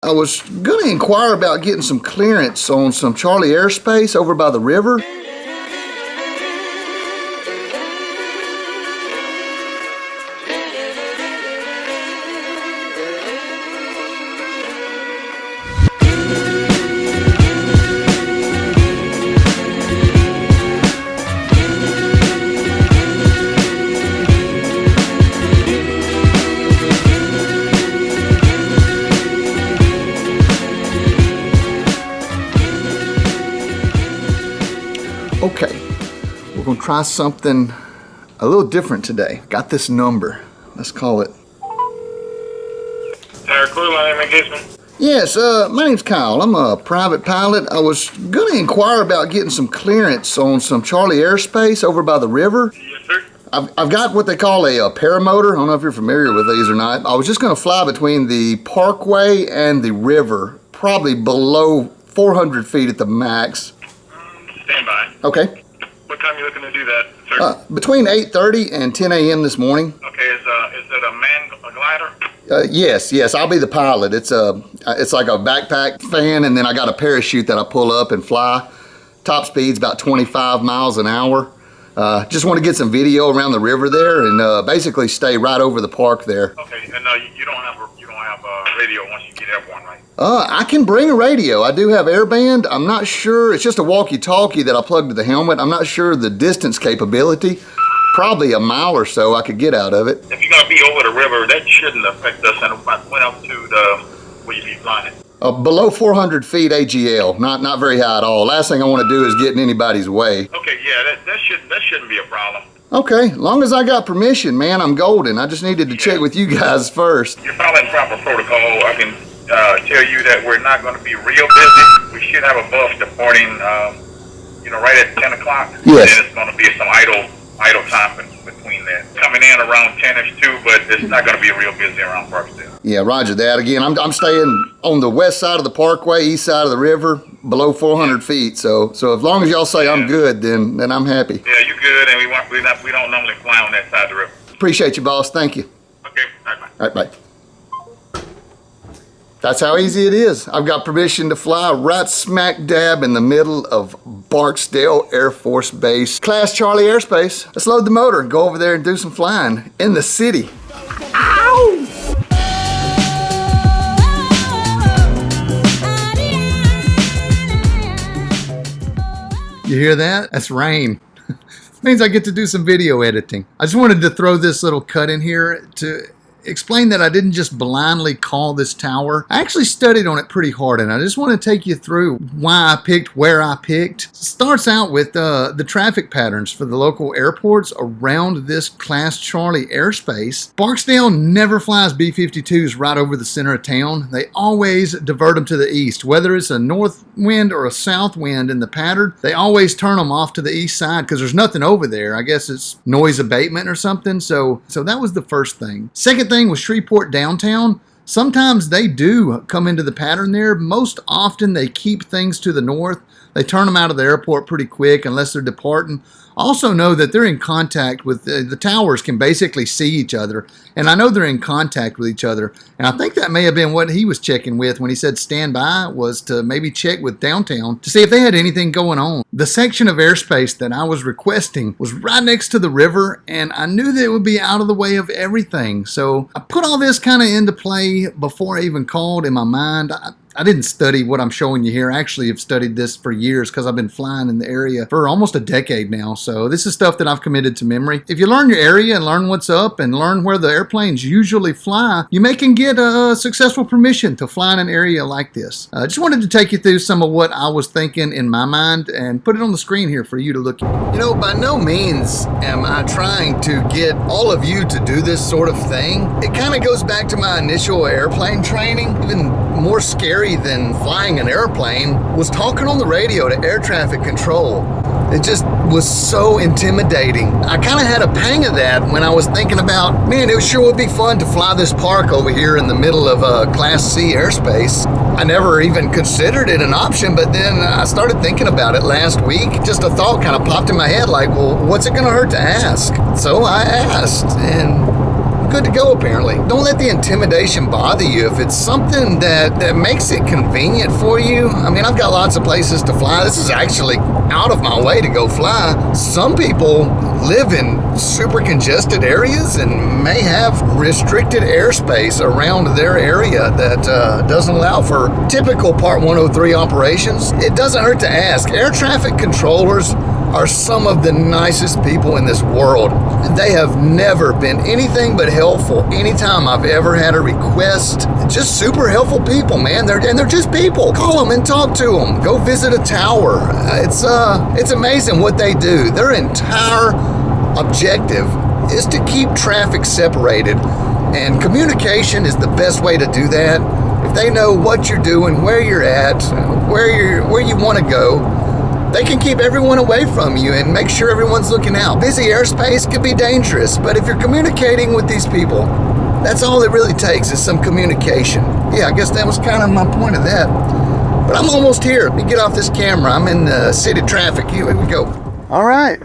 I was going to inquire about getting some clearance on some Charlie Airspace over by the river. Okay, we're gonna try something a little different today. Got this number. Let's call it. Engagement. Yes, my name's Kyle. I'm a private pilot. I was gonna inquire about getting some clearance on some Charlie Airspace over by the river. Yes, sir. I've got what they call a paramotor. I don't know if you're familiar with these or not. I was just gonna fly between the parkway and the river, probably below 400 feet at the max. Stand by. Okay. What time are you looking to do that, sir? Between 8:30 and 10 a.m. this morning. Okay, is it a glider? Yes, I'll be the pilot. It's like a backpack fan, and then I got a parachute that I pull up and fly. Top speed's about 25 miles an hour. Just want to get some video around the river there, and basically stay right over the park there. Okay, and you don't have radio once you get airborne, right? I can bring a radio. I do have airband. I'm not sure. It's just a walkie-talkie that I plug to the helmet. I'm not sure the distance capability. Probably a mile or so I could get out of it. If you're gonna be over the river, that shouldn't affect us. And what altitude will you be flying at? Below 400 feet AGL. Not very high at all. Last thing I want to do is get in anybody's way. Okay, yeah, that shouldn't be a problem. Okay, long as I got permission, man, I'm golden. I just needed to check with you guys first. You're following proper protocol. I can tell you that we're not going to be real busy. We should have a bus departing, right at 10 o'clock. Yes. And it's going to be some idle time between that. Coming in around 10ish too, but it's not going to be real busy around Parksdale. Yeah, roger that. Again, I'm staying on the west side of the parkway, east side of the river, below 400 feet. So as long as y'all say I'm good, then I'm happy. Yeah, you're good, and we don't normally fly on that side of the river. Appreciate you, boss. Thank you. Okay, all right, bye. All right, bye. That's how easy it is. I've got permission to fly right smack dab in the middle of Barksdale Air Force Base. Class Charlie Airspace. Let's load the motor and go over there and do some flying in the city. Ow! You hear that? That's rain. Means I get to do some video editing. I just wanted to throw this little cut in here to explain that I didn't just blindly call this tower. I actually studied on it pretty hard, and I just want to take you through why I picked where I picked. It starts out with the traffic patterns for the local airports around this Class Charlie airspace. Barksdale never flies B-52s right over the center of town. They always divert them to the east. Whether it's a north wind or a south wind in the pattern, they always turn them off to the east side because there's nothing over there. I guess it's noise abatement or something. So that was the first thing. Second thing was Shreveport downtown. Sometimes they do come into the pattern there. Most often they keep things to the north. They turn them out of the airport pretty quick unless they're departing. Also know that they're in contact with the towers can basically see each other. And I know they're in contact with each other. And I think that may have been what he was checking with when he said stand by, was to maybe check with downtown to see if they had anything going on. The section of airspace that I was requesting was right next to the river, and I knew that it would be out of the way of everything. So I put all this kind of into play before I even called in my mind. I didn't study what I'm showing you here. I actually have studied this for years because I've been flying in the area for almost a decade now. So this is stuff that I've committed to memory. If you learn your area and learn what's up and learn where the airplanes usually fly, you may can get a successful permission to fly in an area like this. I just wanted to take you through some of what I was thinking in my mind and put it on the screen here for you to look at. You know, by no means am I trying to get all of you to do this sort of thing. It kind of goes back to my initial airplane training. Even more scary than flying an airplane was talking on the radio to air traffic control. It just was so intimidating. I kind of had a pang of that when I was thinking about, man, it sure would be fun to fly this park over here in the middle of a Class C airspace. I never even considered it an option, but then I started thinking about it last week. Just a thought kind of popped in my head like, well, what's it gonna hurt to ask? So I asked, and good to go apparently. Don't let the intimidation bother you. If it's something that makes it convenient for you, I mean, I've got lots of places to fly. This is actually out of my way to go fly. Some people live in super congested areas and may have restricted airspace around their area that doesn't allow for typical Part 103 operations. It doesn't hurt to ask. Air traffic controllers are some of the nicest people in this world. They have never been anything but helpful anytime I've ever had a request. Just super helpful people, man. They're just people. Call them and talk to them. Go visit a tower. It's amazing what they do. Their entire objective is to keep traffic separated, and communication is the best way to do that. If they know what you're doing, where you're at, where you want to go, they can keep everyone away from you and make sure everyone's looking out. Busy airspace can be dangerous, but if you're communicating with these people, that's all it really takes is some communication. Yeah, I guess that was kind of my point of that. But I'm almost here. Let me get off this camera. I'm in city traffic. Here we go. All right.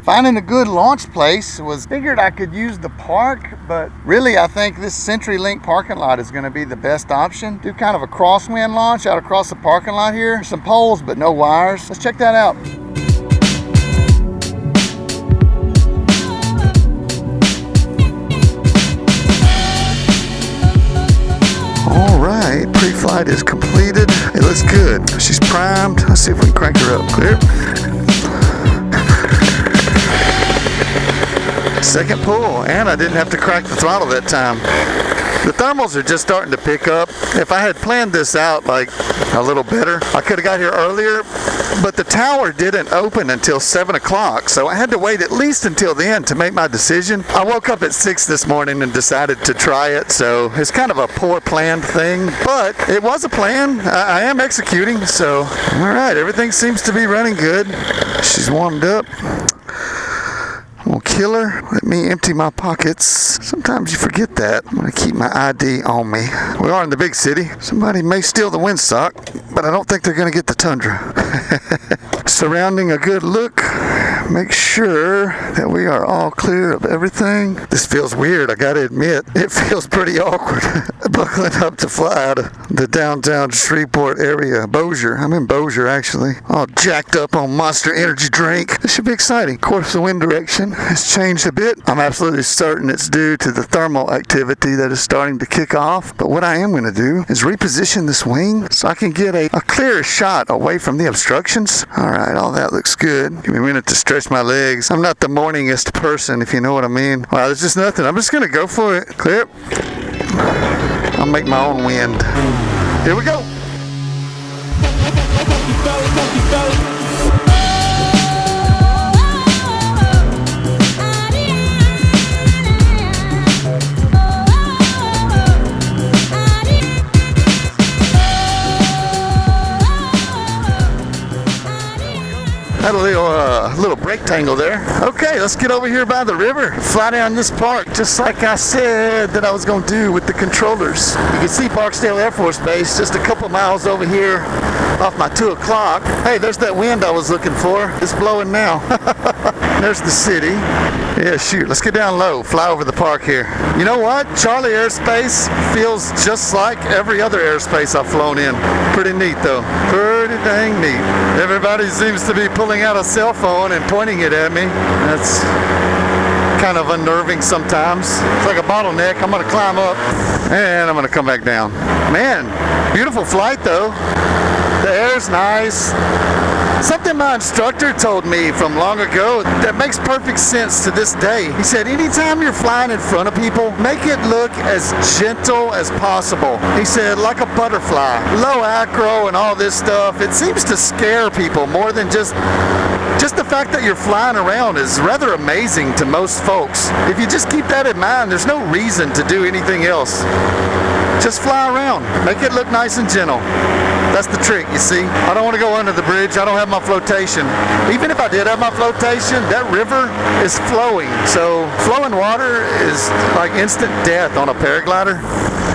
Finding a good launch place was figured I could use the park, but really I think this CenturyLink parking lot is going to be the best option. Do kind of a crosswind launch out across the parking lot here. Some poles, but no wires. Let's check that out. All right, pre-flight is completed. It looks good. She's primed. Let's see if we can crank her up. Clear. Second pull, and I didn't have to crack the throttle that time. The thermals are just starting to pick up. If I had planned this out like a little better, I could have got here earlier, but the tower didn't open until 7 o'clock, so I had to wait at least until then to make my decision. I woke up at 6 this morning and decided to try it, so it's kind of a poor planned thing, but it was a plan. I am executing, so all right, everything seems to be running good. She's warmed up. We'll kill her. Let me empty my pockets. Sometimes you forget that. I'm going to keep my ID on me. We are in the big city. Somebody may steal the windsock, but I don't think they're going to get the Tundra. Surrounding a good look. Make sure that we are all clear of everything. This feels weird, I got to admit. It feels pretty awkward. Buckling up to fly out of the downtown Shreveport area. Bossier. I'm in Bossier, actually. All jacked up on Monster Energy drink. This should be exciting. Of course, the wind direction has changed a bit. I'm absolutely certain it's due to the thermal activity that is starting to kick off. But what I am going to do is reposition this wing so I can get a clearer shot away from the obstructions. All right, all that looks good. Give me a minute to stretch my legs. I'm not the morningest person, if you know what I mean. Wow, there's just nothing. I'm just going to go for it. Clear. I'll make my own wind. Here we go. Had a little rectangle there. Okay, let's get over here by the river. Fly down this park, just like I said that I was going to do with the controllers. You can see Barksdale Air Force Base just a couple miles over here off my 2 o'clock. Hey, there's that wind I was looking for. It's blowing now. There's the city. Yeah, shoot, let's get down low, fly over the park here. You know what? Charlie Airspace feels just like every other airspace I've flown in. Pretty neat though. Pretty dang neat. Everybody seems to be pulling out a cell phone and pointing it at me. That's kind of unnerving sometimes. It's like a bottleneck. I'm gonna climb up and I'm gonna come back down. Man, beautiful flight though. The air's nice. Something my instructor told me from long ago that makes perfect sense to this day. He said, anytime you're flying in front of people, make it look as gentle as possible. He said, like a butterfly, low acro and all this stuff. It seems to scare people more than just the fact that you're flying around is rather amazing to most folks. If you just keep that in mind, there's no reason to do anything else. Just fly around. Make it look nice and gentle. That's the trick, you see. I don't want to go under the bridge. I don't have my flotation. Even if I did have my flotation, that river is flowing. So flowing water is like instant death on a paraglider.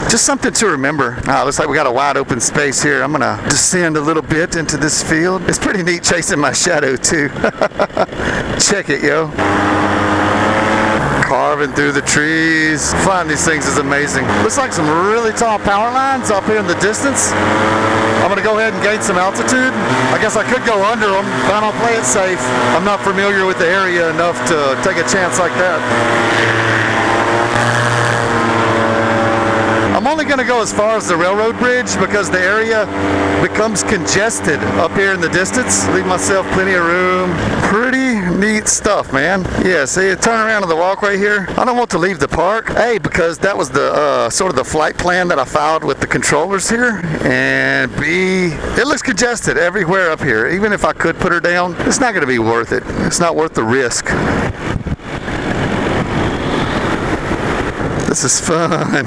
Just something to remember. Looks like we got a wide open space here. I'm gonna descend a little bit into this field. It's pretty neat chasing my shadow too. Check it, yo. Carving carving through the trees. Flying these things is amazing. Looks like some really tall power lines up here in the distance. I'm gonna go ahead and gain some altitude. I guess I could go under them, but I'll play it safe. I'm not familiar with the area enough to take a chance like that. I'm only going to go as far as the railroad bridge because the area becomes congested up here in the distance. Leave myself plenty of room. Pretty neat stuff, man. Yeah, see, turn around to the walkway here. I don't want to leave the park. A, because that was the sort of the flight plan that I filed with the controllers here. And B, it looks congested everywhere up here. Even if I could put her down, it's not going to be worth it. It's not worth the risk. This is fun.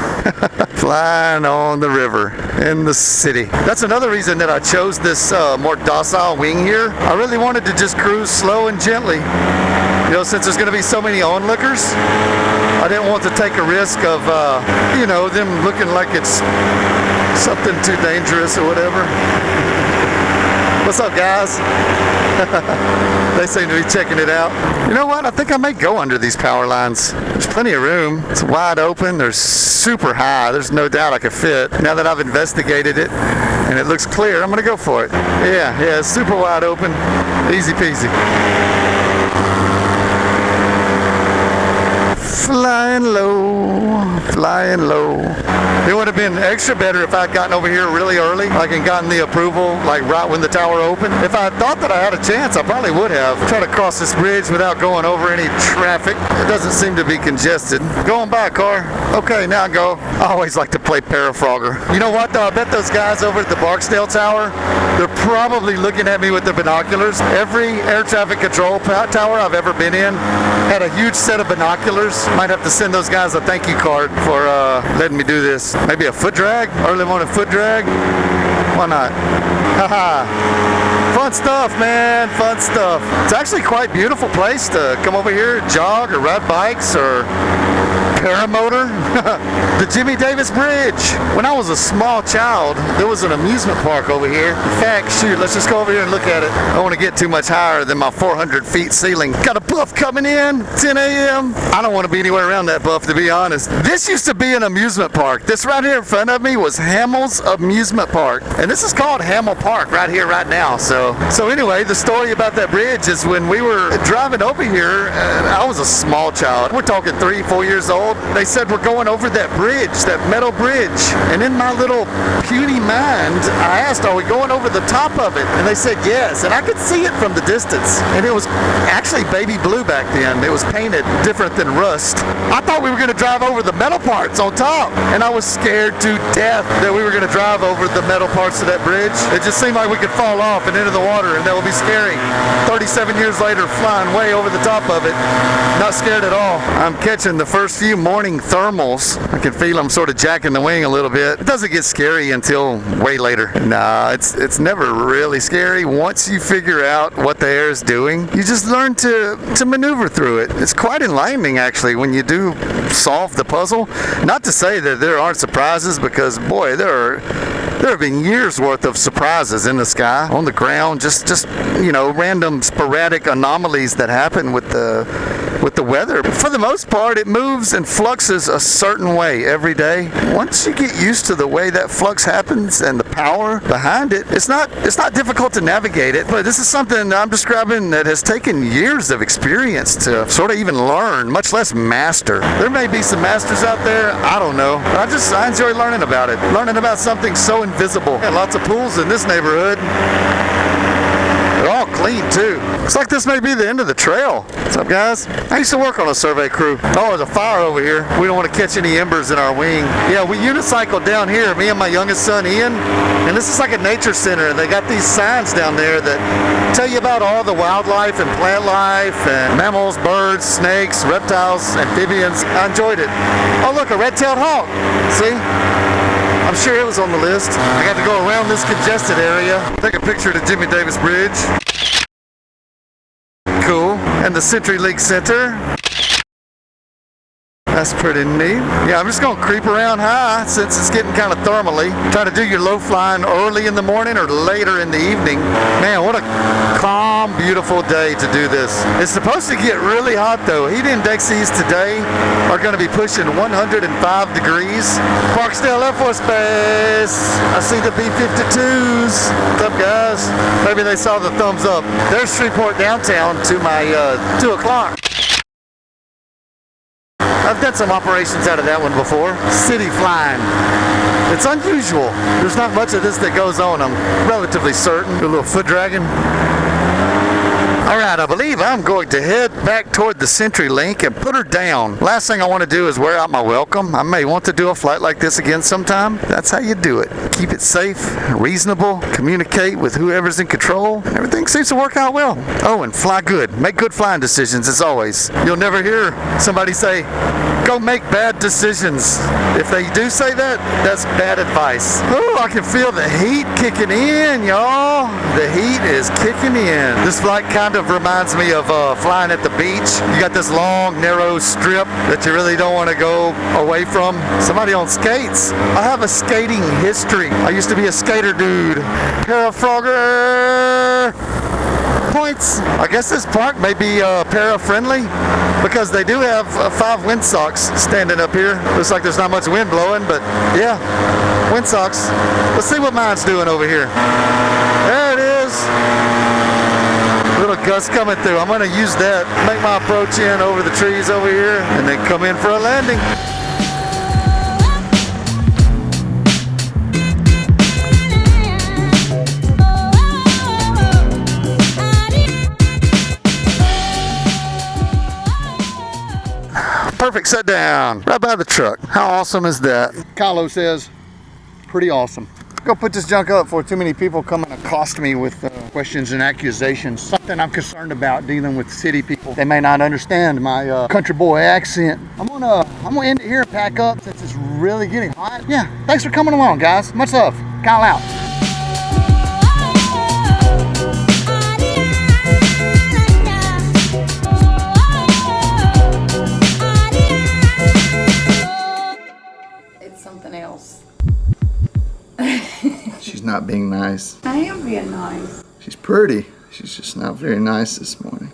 Flying on the river in the city. That's another reason that I chose this more docile wing here. I really wanted to just cruise slow and gently. You know, since there's going to be so many onlookers, I didn't want to take a risk of, you know, them looking like it's something too dangerous or whatever. What's up, guys? They seem to be checking it out. You know what? I think I may go under these power lines. There's plenty of room. It's wide open. They're super high. There's no doubt I could fit. Now that I've investigated it and it looks clear, I'm going to go for it. Yeah, it's super wide open. Easy peasy. Flying low, flying low. It would have been extra better if I'd gotten over here really early, like and gotten the approval, like right when the tower opened. If I thought that I had a chance, I probably would have. Try to cross this bridge without going over any traffic. It doesn't seem to be congested. Going by, car. Okay, now go. I always like to play parafrogger. You know what though? I bet those guys over at the Barksdale Tower, they're probably looking at me with their binoculars. Every air traffic control tower I've ever been in had a huge set of binoculars. Might have to send those guys a thank you card for letting me do this. Maybe a foot drag? Early morning foot drag? Why not? Haha. Fun stuff, man. Fun stuff. It's actually quite a beautiful place to come over here, jog or ride bikes or paramotor. The Jimmy Davis Bridge. When I was a small child, there was an amusement park over here. In fact, shoot, let's just go over here and look at it. I don't want to get too much higher than my 400 feet ceiling. Got a buff coming in, 10 a.m. I don't want to be anywhere around that buff, to be honest. This used to be an amusement park. This right here in front of me was Hamill's Amusement Park. And this is called Hamill Park right here, right now. So anyway, the story about that bridge is when we were driving over here, I was a small child. We're talking 3-4 years old. They said we're going over that bridge, that metal bridge. And in my little puny mind, I asked, are we going over the top of it? And they said yes. And I could see it from the distance. And it was actually baby blue back then. It was painted different than rust. I thought we were going to drive over the metal parts on top. And I was scared to death that we were going to drive over the metal parts of that bridge. It just seemed like we could fall off and into the water, and that would be scary. 37 years later, flying way over the top of it. Not scared at all. I'm catching the first few morning thermals. I can feel them sort of jacking the wing a little bit. It doesn't get scary until way later. Nah, it's never really scary. Once you figure out what the air is doing, you just learn to maneuver through it. It's quite enlightening, actually, when you do solve the puzzle. Not to say that there aren't surprises, because boy, there have been years worth of surprises in the sky, on the ground, just you know, random sporadic anomalies that happen with the weather. For the most part, it moves and fluxes a certain way every day. Once you get used to the way that flux happens and the power behind it, it's not difficult to navigate it. But this is something I'm describing that has taken years of experience to sort of even learn, much less master. There may be some masters out there, I don't know. I enjoy learning about it. Learning about something so invisible. And lots of pools in this neighborhood. They're all clean too. Looks like this may be the end of the trail. What's up, guys? I used to work on a survey crew. Oh, there's a fire over here. We don't want to catch any embers in our wing. Yeah, we unicycled down here, me and my youngest son, Ian. And this is like a nature center. They got these signs down there that tell you about all the wildlife and plant life and mammals, birds, snakes, reptiles, amphibians. I enjoyed it. Oh, look, a red-tailed hawk. See? I'm sure it was on the list. I got to go around this congested area, take a picture of the Jimmy Davis Bridge. Cool. And the CenturyLink Center. That's pretty neat. Yeah, I'm just gonna creep around high since it's getting kind of thermally. Try to do your low flying early in the morning or later in the evening. Man, what a calm, beautiful day to do this. It's supposed to get really hot though. Heat indexes today are gonna be pushing 105 degrees. Barksdale Air Force Base. I see the B-52s. What's up, guys? Maybe they saw the thumbs up. There's Shreveport downtown to my 2 o'clock. I've done some operations out of that one before. City flying. It's unusual. There's not much of this that goes on, I'm relatively certain. Do a little foot dragging. All right, I believe I'm going to head back toward the CenturyLink and put her down. Last thing I want to do is wear out my welcome. I may want to do a flight like this again sometime. That's how you do it. Keep it safe, reasonable, communicate with whoever's in control. Everything seems to work out well. Oh, and fly good. Make good flying decisions as always. You'll never hear somebody say, go make bad decisions. If they do say that, that's bad advice. Oh, I can feel the heat kicking in, y'all. The heat is kicking in. This flight kind of reminds me of flying at the beach. You got this long, narrow strip that you really don't want to go away from. Somebody on skates. I have a skating history. I used to be a skater dude. Parafrogger points. I guess this park may be para-friendly because they do have 5 windsocks standing up here. Looks like there's not much wind blowing, but yeah, windsocks. Let's see what mine's doing over here. There it is. Little gust coming through. I'm going to use that, make my approach in over the trees over here, and then come in for a landing. Perfect set down, right by the truck. How awesome is that? Kylo says, pretty awesome. Go put this junk up before too many people come and accost me with questions and accusations. Something I'm concerned about dealing with city people. They may not understand my country boy accent. I'm gonna end it here and pack up since it's really getting hot. Yeah, thanks for coming along, guys. Much love. Kyle out. Something else. She's not being nice. I am being nice. She's pretty. She's just not very nice this morning.